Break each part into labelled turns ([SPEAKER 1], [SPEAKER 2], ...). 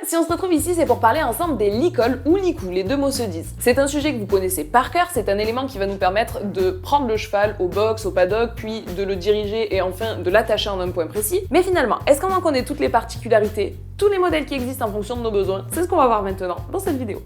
[SPEAKER 1] si on se retrouve ici, c'est pour parler ensemble des licols ou licous, les deux mots se disent. C'est un sujet que vous connaissez par cœur, c'est un élément qui va nous permettre de prendre le cheval au box, au paddock, puis de le diriger et enfin de l'attacher en un point précis. Mais finalement, est-ce qu'on en connaît toutes les particularités, tous les modèles qui existent en fonction de nos besoins? C'est ce qu'on va voir maintenant dans cette vidéo.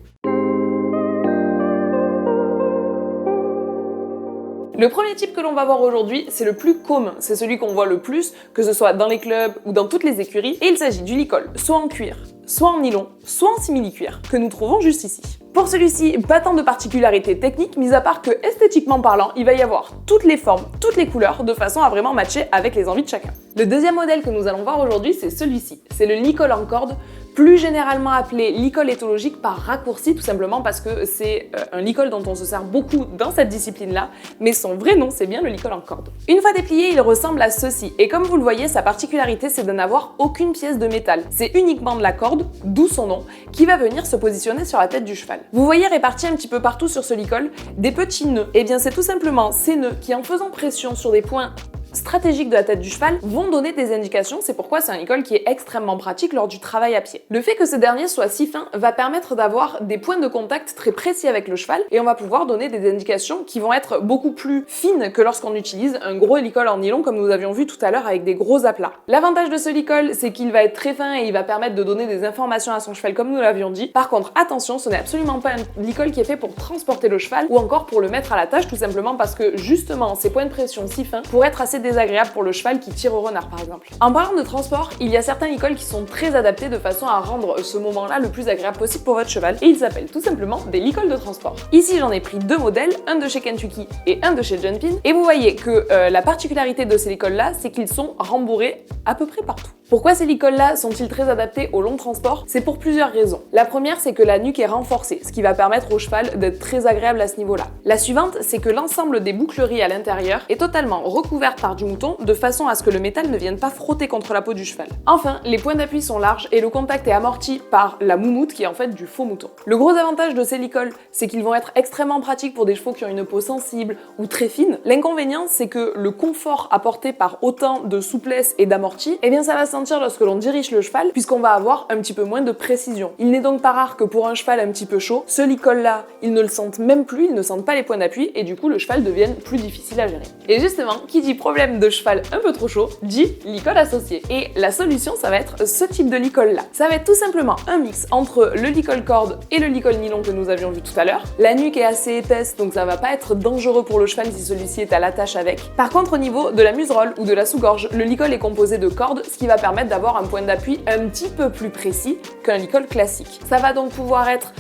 [SPEAKER 1] Le premier type que l'on va voir aujourd'hui, c'est le plus commun, c'est celui qu'on voit le plus, que ce soit dans les clubs ou dans toutes les écuries, et il s'agit du licol, soit en cuir, soit en nylon, soit en simili-cuir, que nous trouvons juste ici. Pour celui-ci, pas tant de particularités techniques, mis à part que, esthétiquement parlant, il va y avoir toutes les formes, toutes les couleurs, de façon à vraiment matcher avec les envies de chacun. Le deuxième modèle que nous allons voir aujourd'hui, c'est celui-ci, c'est le licol en corde, plus généralement appelé licol éthologique par raccourci, tout simplement parce que c'est un licol dont on se sert beaucoup dans cette discipline-là, mais son vrai nom, c'est bien le licol en corde. Une fois déplié, il ressemble à ceci, et comme vous le voyez, sa particularité, c'est de n'avoir aucune pièce de métal. C'est uniquement de la corde, d'où son nom, qui va venir se positionner sur la tête du cheval. Vous voyez répartis un petit peu partout sur ce licol des petits nœuds. Et bien c'est tout simplement ces nœuds qui, en faisant pression sur des points stratégiques de la tête du cheval, vont donner des indications, c'est pourquoi c'est un licol qui est extrêmement pratique lors du travail à pied. Le fait que ce dernier soit si fin va permettre d'avoir des points de contact très précis avec le cheval et on va pouvoir donner des indications qui vont être beaucoup plus fines que lorsqu'on utilise un gros licol en nylon comme nous avions vu tout à l'heure avec des gros aplats. L'avantage de ce licol, c'est qu'il va être très fin et il va permettre de donner des informations à son cheval comme nous l'avions dit. Par contre, attention, ce n'est absolument pas un licol qui est fait pour transporter le cheval ou encore pour le mettre à la tâche, tout simplement parce que justement ces points de pression si fins pourraient être assez désagréable pour le cheval qui tire au renard par exemple. En parlant de transport, il y a certains licols qui sont très adaptés de façon à rendre ce moment-là le plus agréable possible pour votre cheval et ils s'appellent tout simplement des licols de transport. Ici j'en ai pris deux modèles, un de chez Kentucky et un de chez Jumpin et vous voyez que la particularité de ces licols-là, c'est qu'ils sont rembourrés à peu près partout. Pourquoi ces licols-là sont-ils très adaptés au long transport? C'est pour plusieurs raisons. La première, c'est que la nuque est renforcée, ce qui va permettre au cheval d'être très agréable à ce niveau-là. La suivante, c'est que l'ensemble des boucleries à l'intérieur est totalement recouverte par du mouton de façon à ce que le métal ne vienne pas frotter contre la peau du cheval. Enfin, les points d'appui sont larges et le contact est amorti par la moumoute qui est en fait du faux mouton. Le gros avantage de ces licols, c'est qu'ils vont être extrêmement pratiques pour des chevaux qui ont une peau sensible ou très fine. L'inconvénient, c'est que le confort apporté par autant de souplesse et d'amorti, eh bien ça va se sentir lorsque l'on dirige le cheval puisqu'on va avoir un petit peu moins de précision. Il n'est donc pas rare que pour un cheval un petit peu chaud, ce licol-là, il ne le sente même plus, il ne sente pas les points d'appui et du coup le cheval devienne plus difficile à gérer. Et justement, qui dit problème de cheval un peu trop chaud, dit licol associé. Et la solution, ça va être ce type de licol-là. Ça va être tout simplement un mix entre le licol corde et le licol nylon que nous avions vu tout à l'heure. La nuque est assez épaisse, donc ça va pas être dangereux pour le cheval si celui-ci est à l'attache avec. Par contre, au niveau de la muserolle ou de la sous-gorge, le licol est composé de cordes, ce qui va permettre d'avoir un point d'appui un petit peu plus précis qu'un licol classique. Ça va donc pouvoir être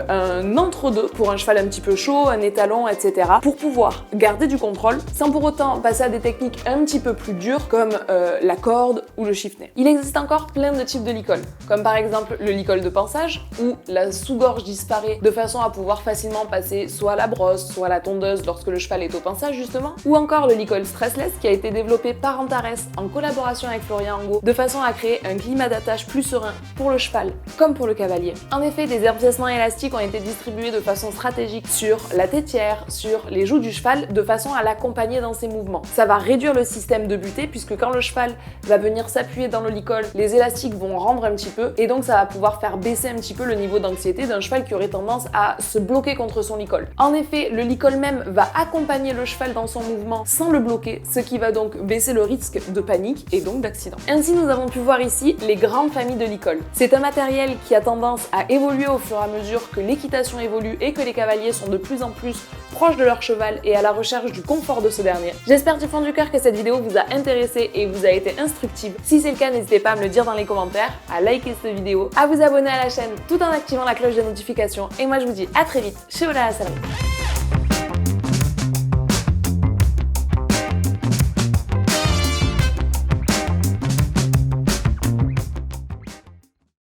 [SPEAKER 1] un entre-deux pour un cheval un petit peu chaud, un étalon, etc. pour pouvoir garder du contrôle sans pour autant passer à des techniques un petit peu plus dures comme la corde ou le chiffonnet. Il existe encore plein de types de licol, comme par exemple le licol de pansage où la sous-gorge disparaît de façon à pouvoir facilement passer soit à la brosse, soit à la tondeuse lorsque le cheval est au pansage justement, ou encore le licol stressless qui a été développé par Antares en collaboration avec Florian Angot de façon à créer un climat d'attache plus serein pour le cheval comme pour le cavalier. En effet, des empiècements élastiques ont été distribués de façon stratégique sur la tétière, sur les joues du cheval, de façon à l'accompagner dans ses mouvements. Ça va réduire le système de butée puisque quand le cheval va venir s'appuyer dans le licol, les élastiques vont rendre un petit peu et donc ça va pouvoir faire baisser un petit peu le niveau d'anxiété d'un cheval qui aurait tendance à se bloquer contre son licol. En effet, le licol même va accompagner le cheval dans son mouvement sans le bloquer, ce qui va donc baisser le risque de panique et donc d'accident. Ainsi, nous avons pu voir ici les grandes familles de licol. C'est un matériel qui a tendance à évoluer au fur et à mesure que l'équitation évolue et que les cavaliers sont de plus en plus proches de leur cheval et à la recherche du confort de ce dernier. J'espère du fond du cœur que cette vidéo vous a intéressé et vous a été instructive. Si c'est le cas, n'hésitez pas à me le dire dans les commentaires, à liker cette vidéo, à vous abonner à la chaîne tout en activant la cloche de notification et moi je vous dis à très vite chez Ola la Salade.